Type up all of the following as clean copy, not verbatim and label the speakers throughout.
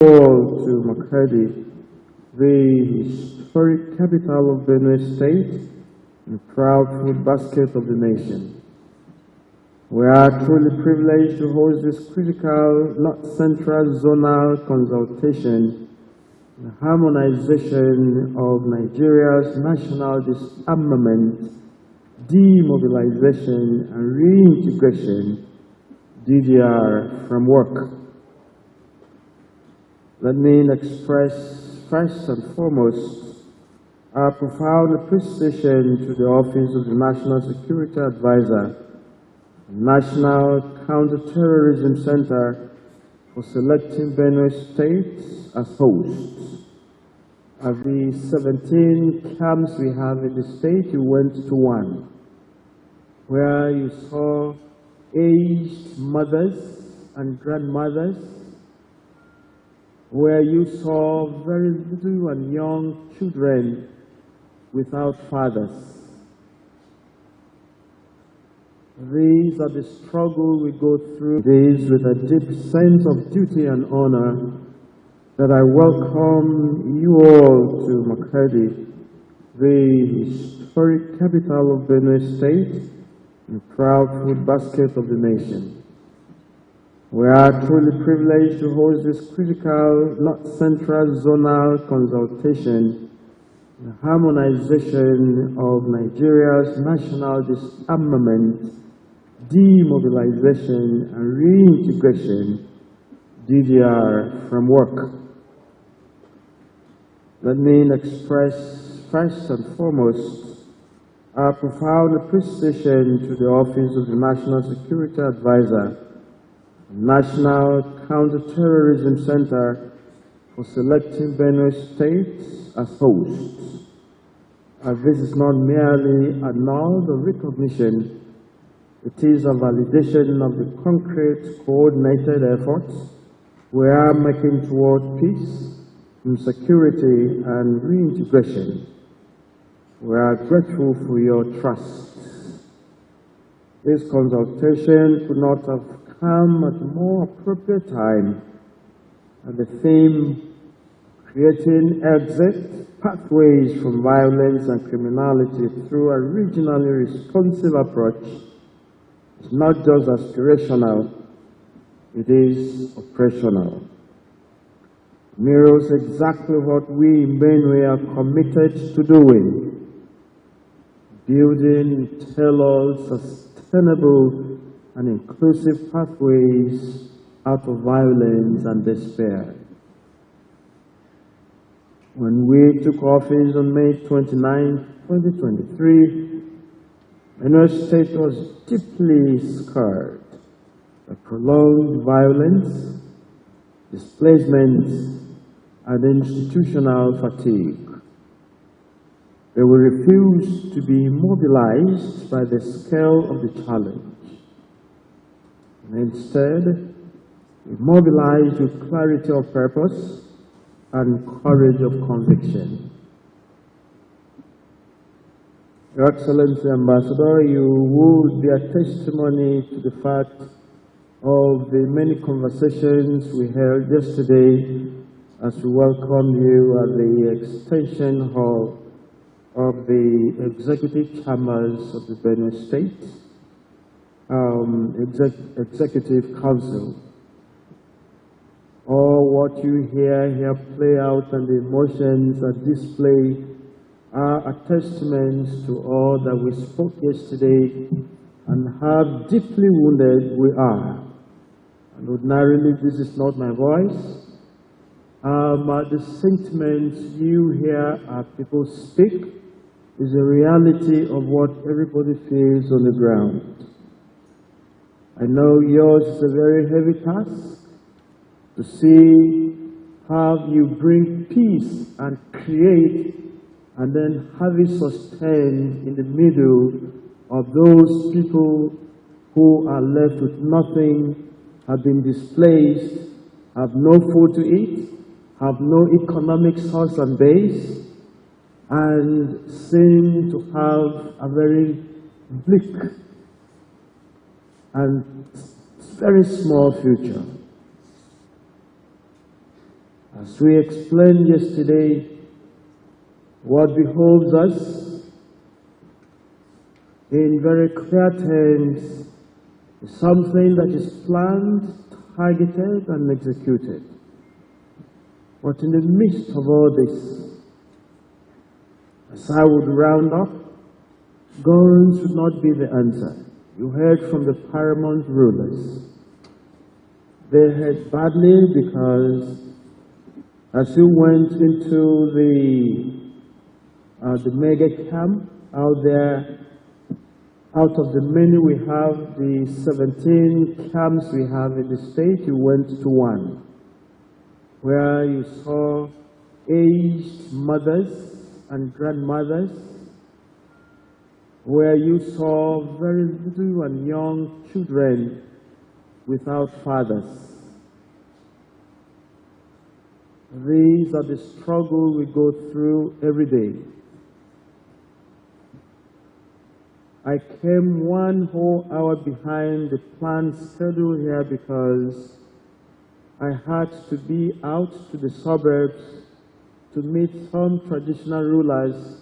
Speaker 1: All to Makadi, the historic capital of Benue State and proud food basket of the nation. We are truly privileged to host this critical North Central Zonal consultation, the harmonization of Nigeria's national disarmament, demobilization, and reintegration (DDR) framework. Let me express first and foremost our profound appreciation to the Office of the National Security Advisor, National Counterterrorism Center, for selecting Benue State as hosts. Of the 17 camps we have in the state, you went to one, where you saw aged mothers and grandmothers, where you saw very little and young children without fathers. These are the struggle we go through. These with a deep sense of duty and honor that I welcome you all to Makadi, the historic capital of Benue State and proud food basket of the nation. We are truly privileged to host this critical North Central Zonal consultation, the harmonization of Nigeria's national disarmament, demobilization, and reintegration (DDR) framework. Let me express first and foremost our profound appreciation to the Office of the National Security Advisor, National Counterterrorism Center, for selecting Benue State as hosts. This is not merely a nod of recognition, it is a validation of the concrete, coordinated efforts we are making toward peace, security, and reintegration. We are grateful for your trust. This consultation could not have come at a more appropriate time, and the theme, creating exit pathways from violence and criminality through a regionally responsive approach, is not just aspirational, it is operational. It mirrors exactly what we in Benue are committed to doing, building tailored, sustainable, and inclusive pathways out of violence and despair. When we took office on May 29, 2023, Benue State was deeply scarred by prolonged violence, displacement, and institutional fatigue. They will refuse to be mobilized by the scale of the challenge. And instead, we mobilize with clarity of purpose and courage of conviction. Your Excellency Ambassador, you would be a testimony to the fact of the many conversations we held yesterday as we welcomed you at the extension hall of the Executive Chambers of the Benue State Executive Council. All what you hear here play out and the emotions that display are a testament to all that we spoke yesterday and how deeply wounded we are. And ordinarily, this is not my voice. The sentiments you hear our people speak is a reality of what everybody feels on the ground. I know yours is a very heavy task to see how you bring peace and create and then have it sustained in the middle of those people who are left with nothing, have been displaced, have no food to eat, have no economic source and base, and seem to have a very bleak and very small future. As we explained yesterday, what beholds us in very clear terms is something that is planned, targeted, and executed. But in the midst of all this, as I would round up, guns should not be the answer. You heard from the paramount rulers. They heard badly because as you went into the mega camp out there, out of the many we have, the 17 camps we have in the state, you went to one where you saw aged mothers and grandmothers, where you saw very little and young children without fathers. These are the struggles we go through every day. I came 1 whole hour behind the planned schedule here because I had to be out to the suburbs to meet some traditional rulers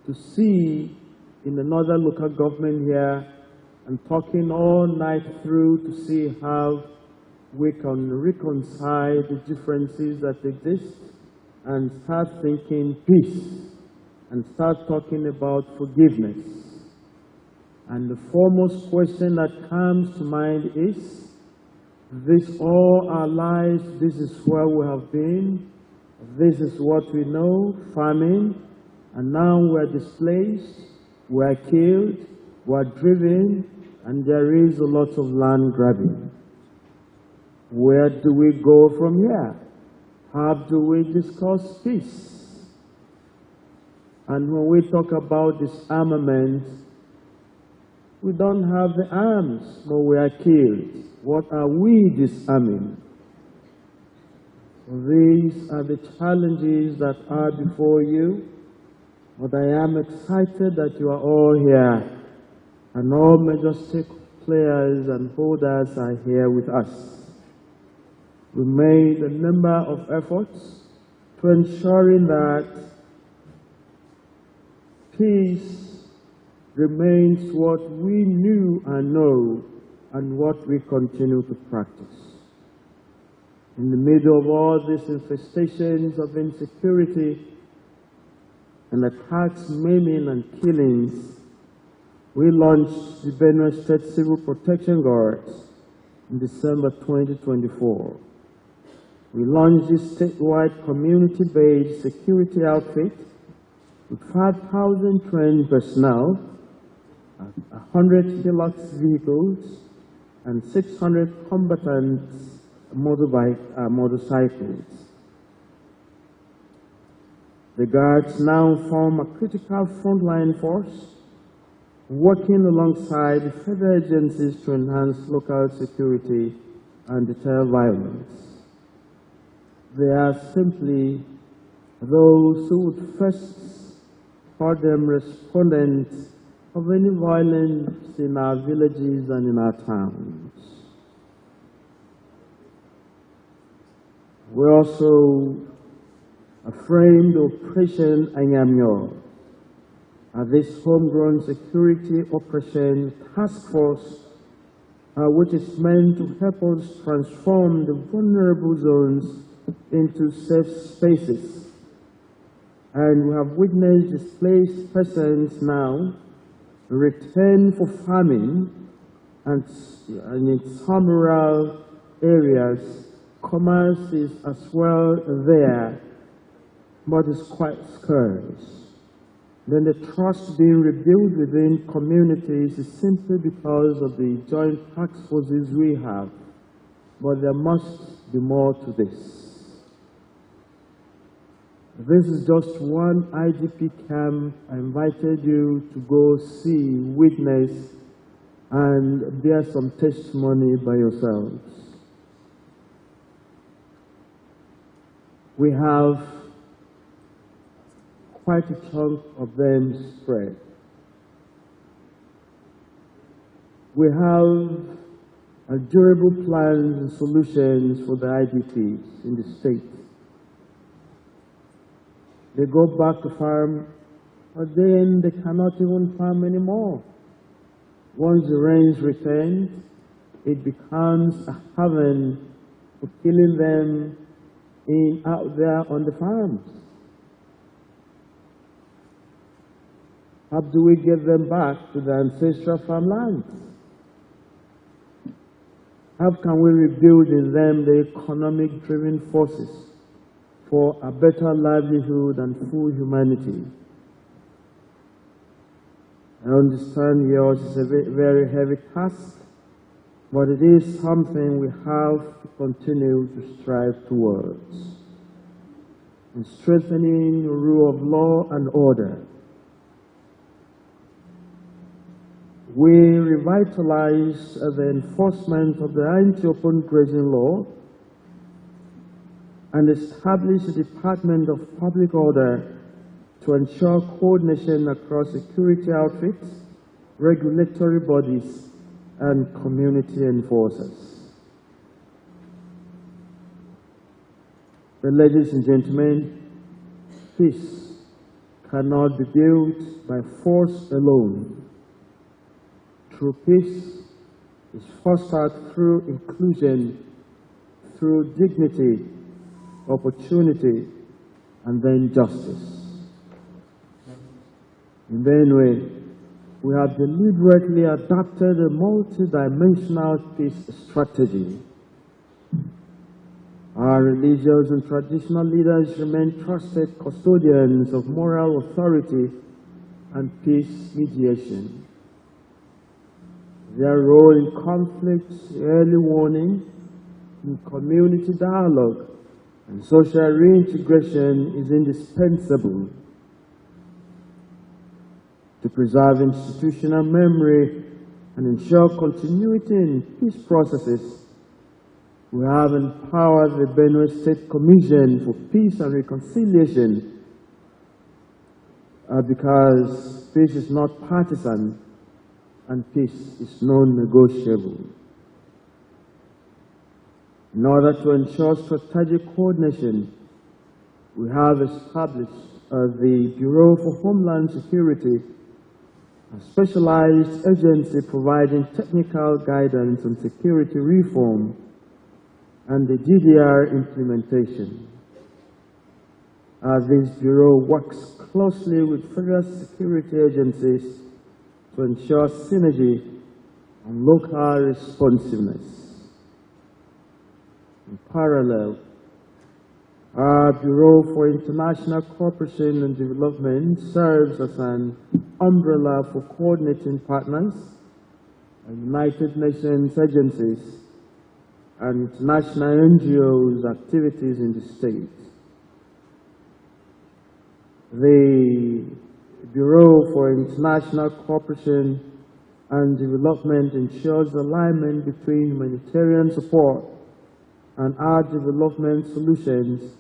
Speaker 1: to see in another local government here and talking all night through to see how we can reconcile the differences that exist and start thinking peace and start talking about forgiveness. And the foremost question that comes to mind is, this all our lives, this is where we have been, this is what we know, farming, and now we're displaced, we're killed, we're driven, and there is a lot of land grabbing. Where do we go from here? How do we discuss peace? And when we talk about disarmament, we don't have the arms, but we are killed. What are we disarming? These are the challenges that are before you, but I am excited that you are all here, and all major stake players and holders are here with us. We made a number of efforts to ensuring that peace remains what we knew and know and what we continue to practice. In the middle of all these infestations of insecurity and attacks, maiming, and killings, we launched the Benue State Civil Protection Guards in December 2024. We launched this statewide community-based security outfit with 5,000 trained personnel, 100 Hilux vehicles, and 600 combatant motorcycles. The guards now form a critical frontline force, working alongside federal agencies to enhance local security and deter violence. They are simply those who would first call them respondents of any violence in our villages and in our towns. We also framed Operation Anyamyo, this homegrown security operation task force, which is meant to help us transform the vulnerable zones into safe spaces. And we have witnessed displaced persons now return for farming, and in some rural areas, commerce is as well there, but it's quite scarce. Then the trust being rebuilt within communities is simply because of the joint task forces we have. But there must be more to this. This is just one IDP camp. I invited you to go see, witness, and bear some testimony by yourselves. We have quite a chunk of them spread. We have durable plans and solutions for the IDPs in the state. They go back to farm, but then they cannot even farm anymore. Once the rains return, it becomes a heaven for killing them out there on the farms. How do we get them back to their ancestral farmlands? How can we rebuild in them the economic-driven forces for a better livelihood and full humanity? I understand yours is a very heavy task, but it is something we have to continue to strive towards. In strengthening the rule of law and order, we revitalize the enforcement of the anti-open grazing law and establish a Department of Public Order to ensure coordination across security outfits, regulatory bodies, and community enforcers. But ladies and gentlemen, peace cannot be built by force alone. True peace is fostered through inclusion, through dignity, opportunity, and then justice. In Benue, we have deliberately adopted a multidimensional peace strategy. Our religious and traditional leaders remain trusted custodians of moral authority and peace mediation. Their role in conflict, early warning, in community dialogue, and social reintegration is indispensable. To preserve institutional memory and ensure continuity in peace processes, we have empowered the Benue State Commission for Peace and Reconciliation because peace is not partisan and peace is non-negotiable. In order to ensure strategic coordination, we have established the Bureau for Homeland Security, a specialized agency providing technical guidance on security reform and the GDR implementation. This bureau works closely with federal security agencies to ensure synergy and local responsiveness. In parallel, our Bureau for International Cooperation and Development serves as an umbrella for coordinating partners, United Nations agencies, and international NGOs' activities in the state. The Bureau for International Cooperation and Development ensures alignment between humanitarian support and our development solutions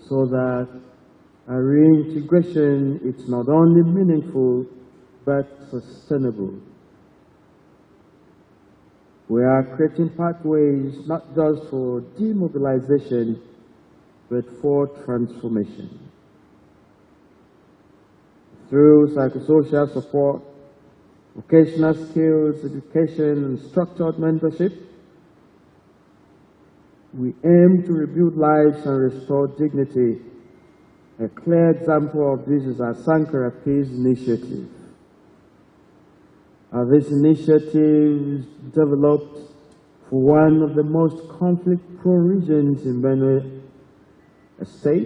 Speaker 1: so that our reintegration is not only meaningful but sustainable. We are creating pathways not just for demobilization but for transformation. Through psychosocial support, vocational skills, education, and structured mentorship, we aim to rebuild lives and restore dignity. A clear example of this is our Sankara Peace Initiative. This initiative is developed for one of the most conflict-prone regions in Benue State,